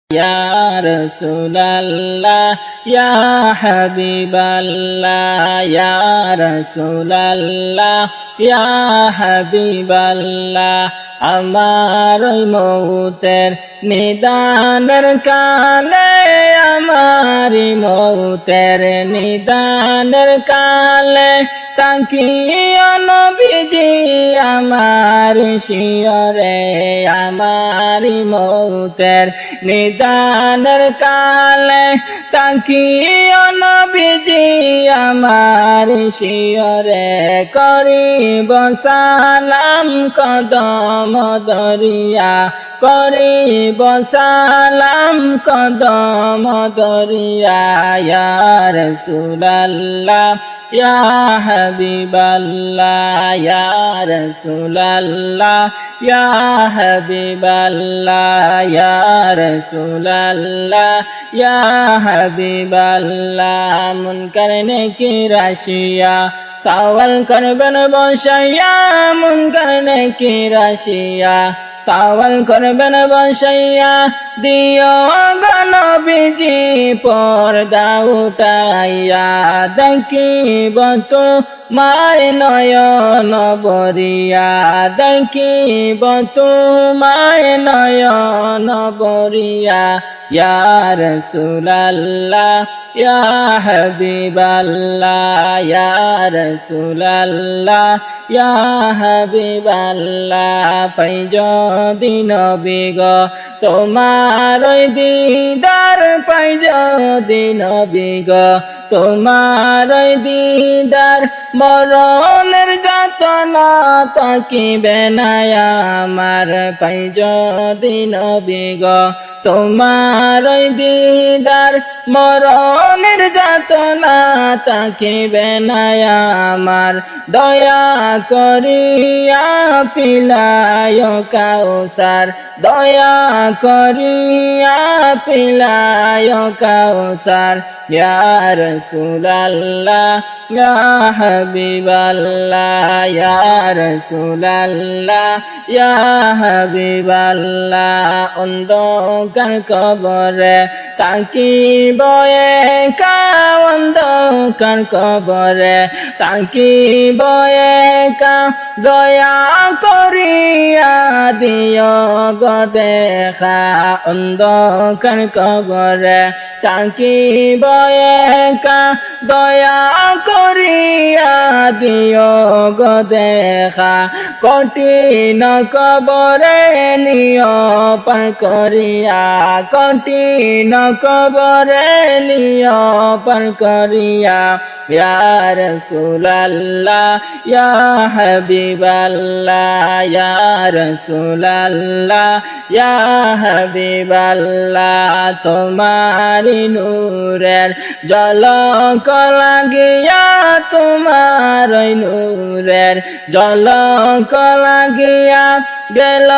Ya Rasulallah, Ya Habiballah, Ya Rasulallah, Ya Habiballah, আমার ওই মৌতের নিদানের কালে, আমারি মৌতের নিদানের কালে, তাকিয়া নবীজি আমার শিয়রে, আমারি মৌতের নিদানের কালে, তাকিয়া নবীজি আমার শিয়রে, করিব সালাম কদম দরিয়া, করিব সালাম কদম দরিয়া, ইয়া রাসূলুল্লাহ, ইয়া হাবিবাল্লাহ, ইয়া রাসূলুল্লাহ, ইয়া হাবিবাল্লাহ, ইয়া রাসূলুল্লাহ, ইয়া হাবিবাল্লাহ। মুনকার নেকির আসিয়া সওয়াল করবেন বসাইয়া, মুনকার নেকির আসিয়া সওয়াল করবেন বসাইয়া, দিও গো নবীজি পর্দা উঠাইয়া, দেখিব তোমার নয়ন বরিয়া, দেখিব তোমার নয়ন বরিয়া, ইয়া রাসূলুল্লাহ, ইয়া হাবিবাল্লাহ, ইয়া রাসূলুল্লাহ, ইয়া হাবিবাল্লাহ। পাইজদি নবী গো তোমার ওই দিদার, পাইজদি নবী গো তোমার ওই দিদার, মরণের যাতনা তাকিবে না আমার, পাইজদি নবী গো তোমার ওই দিদার, মরণের যাতনা তাকিবে না আমার, দয়া করিয়া পিলায় কাউসার, দয়া করিয়া পিলায় কাউসার, ইয়া রাসূলুল্লাহ, ইয়া হাবিবাল্লাহ, ইয়া রাসূলুল্লাহ, ইয়া হাবিবাল্লাহ। অন্ধকার কবরে তাকিব একা, অন্ধকার কবরে তাকিব একা, দয়া করিয়া দিও গো দেখা, অন্ধকার কবরে তাকিব একা, দয়া করিয়া দিও গো দেখা, কঠিন কবরে নিও পার করিয়া, কঠিন কবরে নিও পার করিয়া, ইয়া রাসূলুল্লাহ, ইয়া হাবিবাল্লাহ, ইয়া রাসূলুল্লাহ, ইয়া হাবিবাল্লাহ। তোমারি নূরের ঝলক লাগিয়া, তোমার নূরের ঝলক লাগিয়া, গেল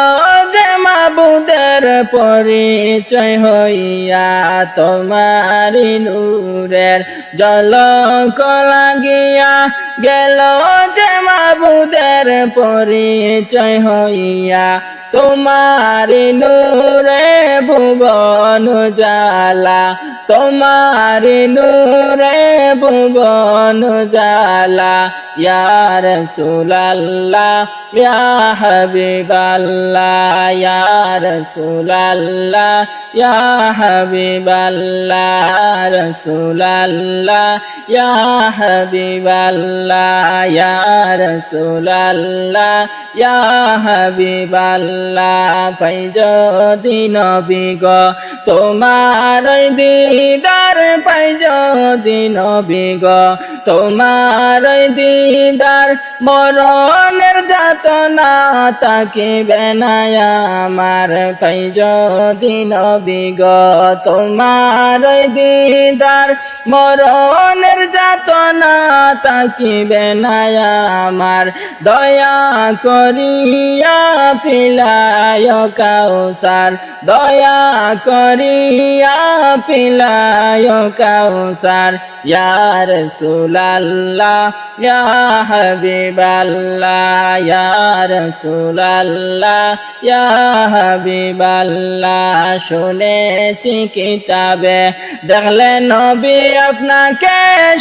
যে মাবুদের পরিচয় হইয়া, তোমারি নূরের ঝলক লাগিয়া, গেল যে মাবুদের পরিচয় হইয়া, তোমারি নূরে ভুবন জালা, তোমারি নূরে ভুবন জালা, ইয়া রাসূলুল্লাহ, ইয়া হাবিবাল্লাহ, ইয়া রাসূলুল্লাহ, ইয়া হাবিবাল্লাহ, রাসূলুল্লাহ, ইয়া হাবিবাল্লাহ, ইয়া রাসূলুল্লাহ, ইয়া হাবিবাল্লাহ। পাইজদি নবী গো তোমার ওই দিদার, পাইজদি নবী গো তোমার ওই দিদার, মরণের যাতনা তাকিবে না আমার, পাইজদি নবী গো তোমার ওই দিদার, মরণের যাতনা তাকিবে না আমার, দয়া করিয়া পিলায় কাউসার, দয়া করিয়া পিলায় কাউসার, ইয়া রাসূলুল্লাহ, ইয়া হাবিবাল্লাহ, ইয়া রাসূলুল্লাহ, রাসূলাল্লাহ ইয়া হাবিবাল্লাহ শুনেছি কিতাবে দেখলে নবী আপনাকে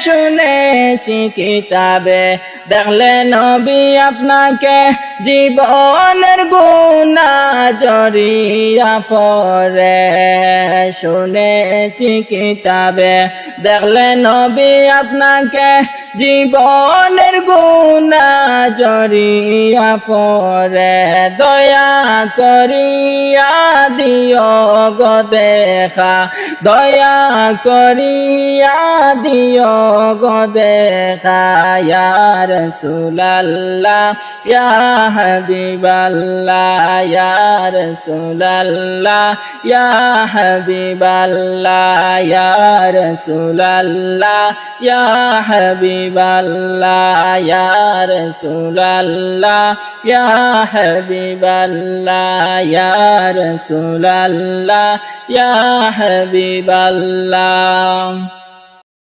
শুনেছি কিতাবে দেখলে নবী আপনাকে জীবনের গুনাহ জড়িয়া পড়ে শুনেছি কিতাবে দেখলে নবী আপনাকে জীবনের গুনাহ জড়িয়া পড়ে দয়া করিয়া দিও গো দেখা দয়া করিয়া দিও গো দেখা ইয়া রাসূলাল্লাহ ইয়া হাবিবাল্লাহ ইয়া রাসূলাল্লাহ ইয়া হাবিবাল্লাহ ইয়া রাসূলাল্লাহ ইয়া হাবিবাল্লাহ ইয়া রাসূলাল্লাহ ইয়া হাবিবাল্লাহ ইয়া রাসূলাল্লাহ ইয়া হাবিবাল্লাহ